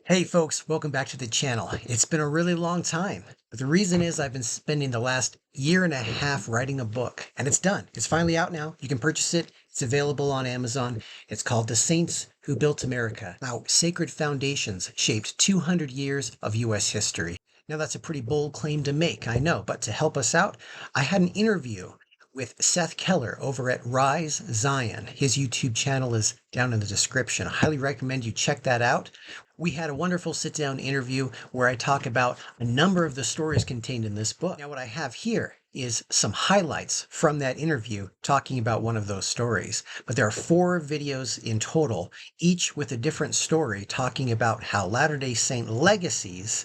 Hey folks, welcome back to the channel. It's been a really long time, but the reason is I've been spending the last year and a half writing a book, and it's done. It's finally out now. You can purchase it. It's available on Amazon. It's called The Saints Who Built America: How Sacred Foundations Shaped 200 Years of U.S. History. Now that's a pretty bold claim to make, I know, but to help us out, I had an interview with Seth Keller over at Rise Zion. His YouTube channel is down in the description. I highly recommend you check that out. We had a wonderful sit down interview where I talk about a number of the stories contained in this book. Now, what I have here is some highlights from that interview talking about one of those stories. But there are 4 videos in total, each with a different story talking about how Latter-day Saint legacies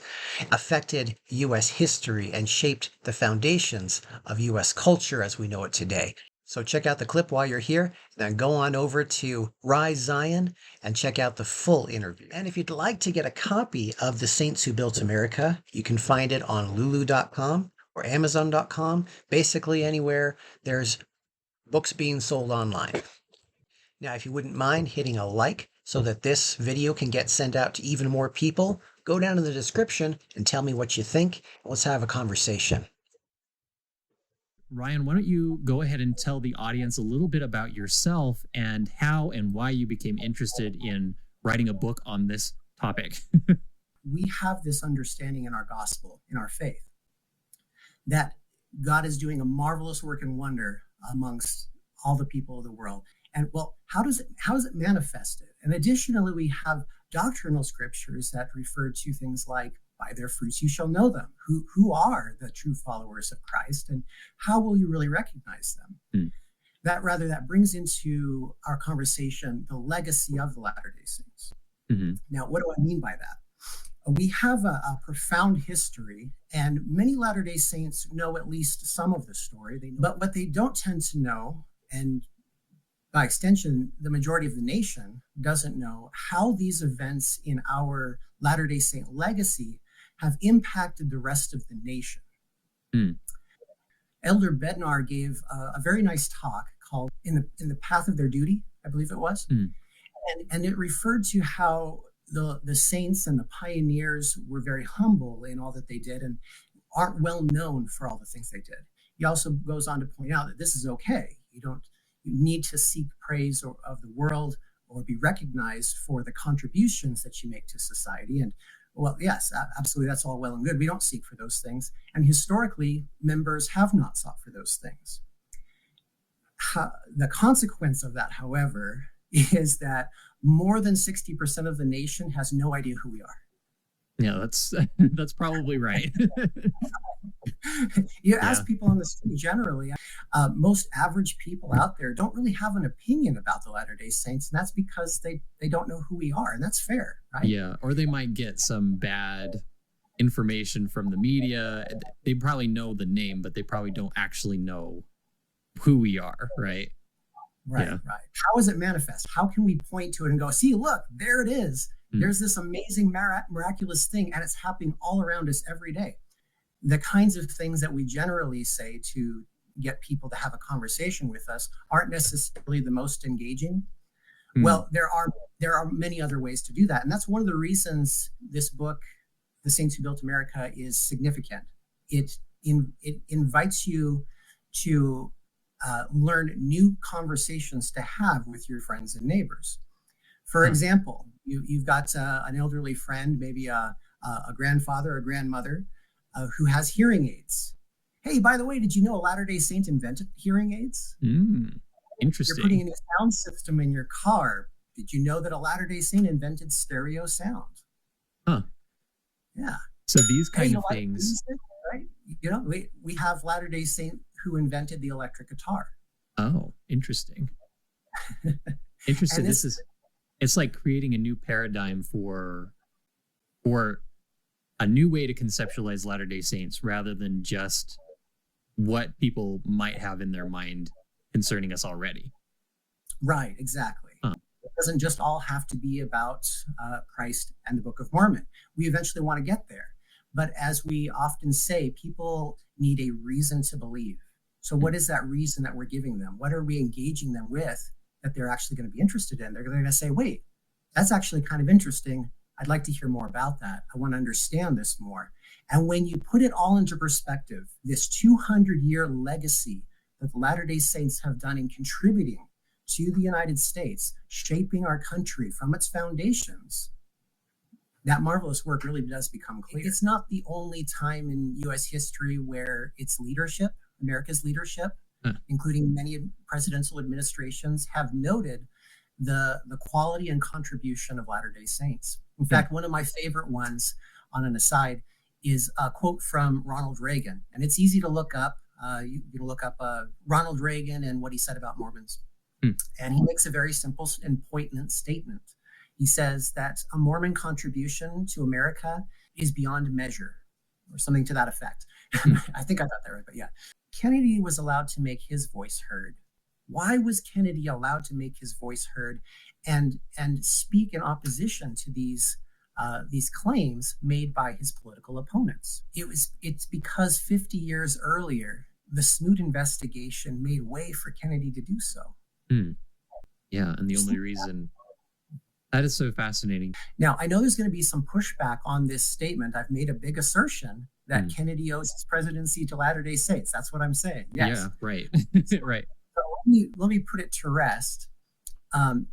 affected U.S. history and shaped the foundations of U.S. culture as we know it today. So check out the clip while you're here, then go on over to Rise Zion and check out the full interview. And if you'd like to get a copy of The Saints Who Built America, you can find it on lulu.com or amazon.com, basically anywhere there's books being sold online. Now, if you wouldn't mind hitting a like so that this video can get sent out to even more people, go down in the description and tell me what you think. Let's have a conversation. Ryan, why don't you go ahead and tell the audience a little bit about yourself and how and why you became interested in writing a book on this topic? We have this understanding in our gospel, in our faith, that God is doing a marvelous work and wonder amongst all the people of the world. And well, how is it manifested? And additionally, we have doctrinal scriptures that refer to things like, by their fruits you shall know them. Who are the true followers of Christ, and how will you really recognize them? That brings into our conversation the legacy of the Latter-day Saints. Now, what do I mean by that? We have a profound history, and many Latter-day Saints know at least some of the story. But what they don't tend to know, and by extension, the majority of the nation doesn't know, how these events in our Latter-day Saint legacy have impacted the rest of the nation. Elder Bednar gave a very nice talk called In the Path of Their Duty, I believe it was. And it referred to how the saints and the pioneers were very humble in all that they did and aren't well known for all the things they did. He also goes on to point out that this is okay. You need to seek praise of the world or be recognized for the contributions that you make to society. And well, yes, absolutely, that's all well and good. We don't seek for those things. And historically, members have not sought for those things. The consequence of that, however, is that more than 60% of the nation has no idea who we are. Yeah, that's probably right. You ask people on the street generally, most average people out there don't really have an opinion about the Latter-day Saints, and that's because they don't know who we are, and that's fair, right? Yeah, or they might get some bad information from the media. They probably know the name, but they probably don't actually know who we are, right? Right. How is it manifest? How can we point to it and go, see, look, there it is. There's this amazing miraculous thing, and it's happening all around us every day. The kinds of things that we generally say to get people to have a conversation with us aren't necessarily the most engaging. Well, there are many other ways to do that. And that's one of the reasons this book, The Saints Who Built America, is significant. It invites you to learn new conversations to have with your friends and neighbors. For example, you've got an elderly friend, maybe a grandfather or grandmother who has hearing aids. Hey, by the way, did you know a Latter-day Saint invented hearing aids? Interesting. You're putting in a sound system in your car. Did you know that a Latter-day Saint invented stereo sound? Yeah. So these kind of things, music, right? You know, we have Latter-day Saint who invented the electric guitar. Oh, interesting. Interesting. It's like creating a new paradigm for a new way to conceptualize Latter-day Saints rather than just what people might have in their mind concerning us already. Right, exactly. It doesn't just all have to be about Christ and the Book of Mormon. We eventually want to get there. But as we often say, people need a reason to believe. So what is that reason that we're giving them? What are we engaging them with that they're actually going to be interested in? They're going to say, wait, that's actually kind of interesting. I'd like to hear more about that. I want to understand this more. And when you put it all into perspective, this 200-year legacy that the Latter-day Saints have done in contributing to the United States, shaping our country from its foundations, that marvelous work really does become clear. It's not the only time in U.S. history where its leadership, America's leadership, including many presidential administrations, have noted the quality and contribution of Latter-day Saints. In fact, one of my favorite ones, on an aside, is a quote from Ronald Reagan. And it's easy to look up. You can look up Ronald Reagan and what he said about Mormons. And he makes a very simple and poignant statement. He says that a Mormon contribution to America is beyond measure, or something to that effect. I think I got that right, but yeah. Kennedy was allowed to make his voice heard. Why was Kennedy allowed to make his voice heard and speak in opposition to these claims made by his political opponents? It's because 50 years earlier, the Smoot investigation made way for Kennedy to do so. Yeah, and the only reason... That is so fascinating. Now, I know there's going to be some pushback on this statement. I've made a big assertion that Kennedy owes his presidency to Latter-day Saints. That's what I'm saying. Yes. Yeah, right. Right. So let me put it to rest.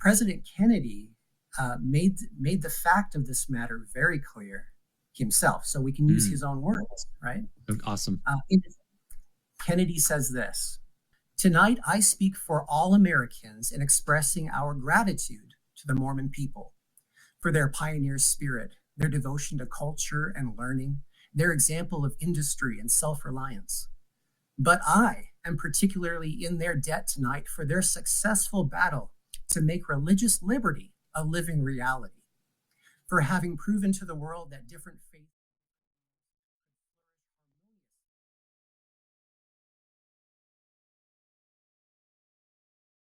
President Kennedy made the fact of this matter very clear himself, so we can use his own words, right? Awesome. Kennedy says this: "Tonight I speak for all Americans in expressing our gratitude to the Mormon people for their pioneer spirit, their devotion to culture and learning, their example of industry and self-reliance. But I am particularly in their debt tonight for their successful battle to make religious liberty a living reality, for having proven to the world that different faiths